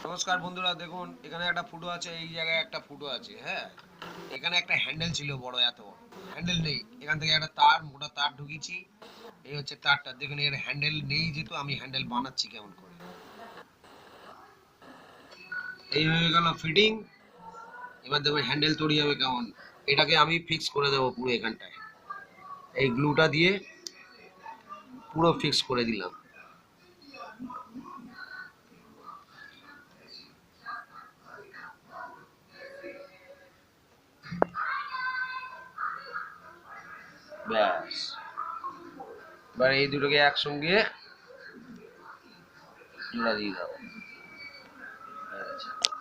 নমস্কার বন্ধুরা, দেখুন এখানে একটা ফুটো আছে, এই জায়গায় একটা ফুটো আছে। হ্যাঁ, এখানে একটা হ্যান্ডেল ছিল বড়, এত হ্যান্ডেল নেই। এখান থেকে একটা তার, মোটা তার ঢুকিয়েছি। এই হচ্ছে তারটা, দেখুন এর হ্যান্ডেল নেই, যেহেতু আমি হ্যান্ডেল বানাচ্ছি কেমন করে। এই হয়ে গেল ফিটিং। এবার দেখুন হ্যান্ডেল তৈরি হবে কেমন। এটাকে আমি ফিক্স করে দেবো পুরো এখানটায়, এই গ্লুটা দিয়ে পুরো ফিক্স করে দিলাম। ব্যাস, এবার এই দুটোকে একসঙ্গে জোড়া দিয়ে দাও।